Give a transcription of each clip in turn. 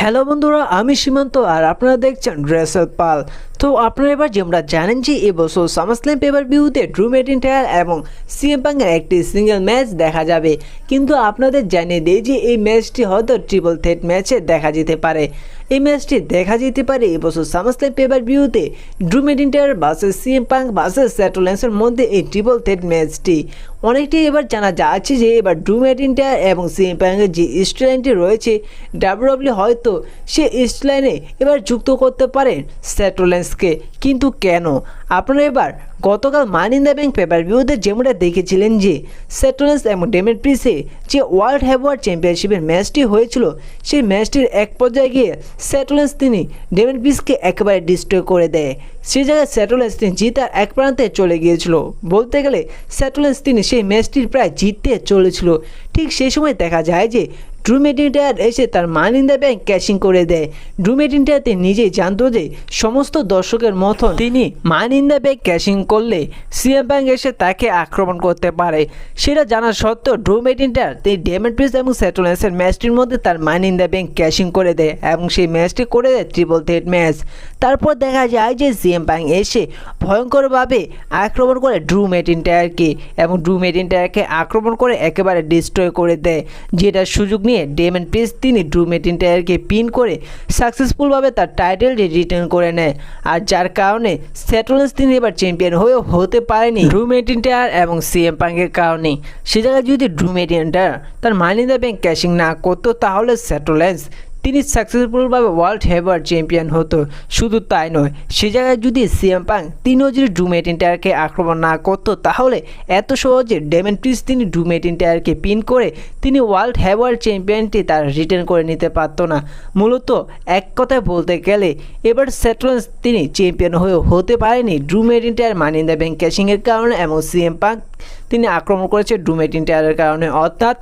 Hello বন্ধুরা, আমি সীমান্ত আর আপনারা দেখছেন রেসেল পাল। তো আপনারা এবার যেমন জানেন যে এবছর সামারস্ল্যাম পেপার ভিউতে ড্রু ম্যাকিন্টায়ার এবং সিএম পাঙ্কের একটি সিঙ্গেল ম্যাচ দেখা যাবে, কিন্তু আপনাদের জানিয়ে দিই যে এই ম্যাচটি হয়তো ট্রিপল থ্রেট ম্যাচে দেখা যেতে পারে। এই ম্যাচটি দেখা যেতে পারে এবছর সামারস্ল্যাম পেপার ভিউতে Drew McIntyre versus CM Punk versus Seth রলিন্সের মধ্যে এই ট্রিপল থ্রেট ম্যাচটি। অনেকটাই এবার জানা যাচ্ছে যে এবার ড্রু ম্যাকিন্টায়ার এবং সিএম পাঙ্কের যে স্টোরিলাইনটি রয়েছে ডাব্লিউডাব্লিউ হয়তো সে স্টোরিলাইনে এবার যুক্ত করতে পারেন সেথ রলিন্সকে। কিন্তু কেন? আপনারা এবার গতকাল মানি ইন দ্য ব্যাংক পেপার ভিউতে যেমনটা দেখেছিলেন যে সেথ রলিন্স এবং ডেমিয়ান প্রিস্টের যে ওয়ার্ল্ড হেভিওয়েট চ্যাম্পিয়নশিপের ম্যাচটি হয়েছিল, সেই ম্যাচটির এক পর্যায়ে গিয়ে সেথ রলিন্স তিনি ডেমিয়ান প্রিস্টকে একেবারে ডিস্ট্রয় করে দেয়। সেই জায়গায় সেথ রলিন্স তিনি জিতার এক প্রান্তে চলে গিয়েছিল। বলতে গেলে সেথ রলিন্স তিনি সেই ম্যাচটির প্রায় জিততে চলেছিল। ঠিক সেই সময় দেখা যায় যে ড্রু ম্যাকিন্টায়ার এসে তার মানি ইন দ্য ব্যাংক ক্যাশিং করে দেয়। ড্রু ম্যাকিন্টায়ার তিনি নিজেই জানতো যে সমস্ত দর্শকের মতন তিনি মানি ইন দ্য ব্যাংক ক্যাশিং করলে সিএম পাঙ্ক এসে তাকে আক্রমণ করতে পারে। সেটা জানা সত্ত্বেও ড্রু ম্যাকিন্টায়ার তিনি ডেমিয়ান প্রিস্ট এবং সেথ রলিন্সের ম্যাচটির মধ্যে তার মানি ইন দ্য ব্যাংক ক্যাশিং করে দেয় এবং সেই ম্যাচটি করে দেয় ট্রিপল থ্রেট ম্যাচ। তারপর দেখা যায় যে সিএম পাঙ্ক এসে ভয়ঙ্করভাবে আক্রমণ করে ড্রু ম্যাকিন্টায়ারকে এবং ড্রু ম্যাকিন্টায়ারকে আক্রমণ করে একেবারে ডিস্ট্রয় করে দেয়। যেটার সুযোগ নিয়ে ডেমিয়ান প্রিস্ট তিনি ড্রু ম্যাকিন্টায়ারকে পিন করে সাকসেসফুলভাবে তার টাইটেলটি রিটার্ন করে নেয়। আর যার কারণে সেথ রলিন্স তিনি এবার চ্যাম্পিয়ন হয়েও হতে পারেনি ড্রু ম্যাকিন্টায়ার এবং সিএম পাঙ্কের কারণে। সে জায়গায় যদি ড্রু ম্যাকিন্টায়ার তার মানি ইন দ্য ব্যাংক ক্যাশিং না করতো তাহলে সেথ রলিন্স তিনি সাকসেসফুলভাবে ওয়ার্ল্ড হেভিওয়েট চ্যাম্পিয়ন হতো। শুধু তাই নয়, সে জায়গায় যদি সিএম পাঙ্ক তিনিও যদি ড্রু ম্যাকিন্টায়ারকে আক্রমণ না করতো তাহলে এত সহজে ডেমিয়ান প্রিস্ট তিনি ড্রু ম্যাকিন্টায়ারকে পিন করে তিনি ওয়ার্ল্ড হেভিওয়েট চ্যাম্পিয়নটি তার রিটার্ন করে নিতে পারতো না। মূলত এক কথায় বলতে গেলে এবার সেথ রলিন্স তিনি চ্যাম্পিয়ন হয়েও হতে পারেনি ড্রু ম্যাকিন্টায়ার মানি ইন দ্য ব্যাংক ক্যাশিংয়ের কারণে এবং সিএম পাঙ্ক তিনি আক্রমণ করেছে ড্রু ম্যাকিন্টায়ারের কারণে। অর্থাৎ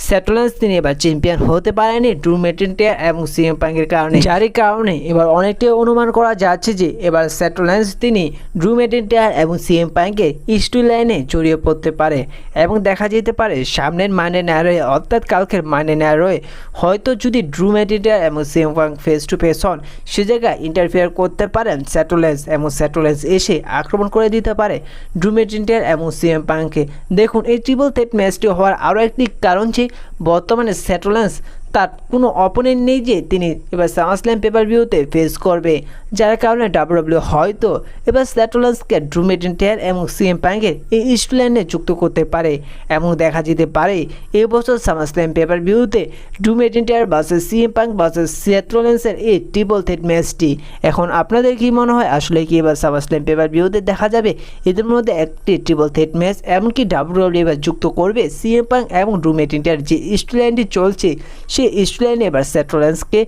সেথ রলিন্স তিনি এবার চ্যাম্পিয়ন হতে পারেনি ড্রু ম্যাকিন্টায়ার এবং সিএম পাঙ্কের কারণে, যার কারণে এবার অনেকটাই অনুমান করা যাচ্ছে যে এবার সেথ রলিন্স তিনি ড্রু ম্যাকিন্টায়ার এবং সিএম পাঙ্কের স্টোরি লাইনে জড়িয়ে পড়তে পারে এবং দেখা যেতে পারে সামনের মানডে নাইট রয়ে অর্থাৎ কালকের মানডে নাইট রয়ে হয়তো যদি ড্রু ম্যাকিন্টায়ার এবং CM punk face to face হন, সে জায়গায় ইন্টারফেয়ার করতে পারেন সেথ রলিন্স এবং সেথ রলিন্স এসে আক্রমণ করে দিতে পারে ড্রু ম্যাকিন্টায়ার এবং সিএম পাঙ্ককে। দেখুন, এই ট্রিপল থ্রেট ম্যাচটি হওয়ার আরও একটি কারণ যে বর্তমানে সেথ রলিন্স তার কোনো অপোনেন্ট নেই যে তিনি এবার সামারস্ল্যাম পেপার ভিউতে ফেস করবে, যার কারণে ডাব্লিউডাব্লিউ হয়তো এবার সেথ রলিন্সকে ড্রু ম্যাকিন্টায়ার এবং সিএম পাঙ্কের এই স্টোরিলাইনে যুক্ত করতে পারে এবং দেখা যেতে পারে এবছর সামারস্ল্যাম পেপার ভিউতে Drew McIntyre versus CM Punk versus Seth রলিন্সের এই ট্রিপল থ্রেট ম্যাচটি। এখন আপনাদের কি মনে হয়, আসলে কি এবার সামারস্ল্যাম পেপার ভিউতে দেখা যাবে এদের মধ্যে একটি ট্রিপল থ্রেট ম্যাচ? এমনকি ডাব্লিউডাব্লিউ এবার যুক্ত করবে সিএম পাঙ্ক এবং ড্রু ম্যাকিন্টায়ার যে স্টোরিলাইনটি চলছে সেই স্টোরিলাইনে এবার সেথ রলিন্সকে?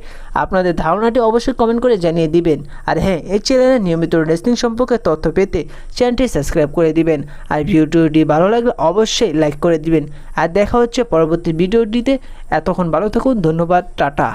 আপনাদের ধারণাটি অবশ্যই কমেন্ট করে জানিয়ে দিবেন। আর হ্যাঁ, এই চ্যানেলে নিয়মিত রেসলিং সম্পর্কে তথ্য পেতে চ্যানেলটি সাবস্ক্রাইব করে দিবেন। আর ভিডিওটি ভালো লাগলে অবশ্যই লাইক করে দিবেন। আর দেখা হচ্ছে পরবর্তী ভিডিওটিতে। এতক্ষণ ভালো থাকুন, ধন্যবাদ, টাটা।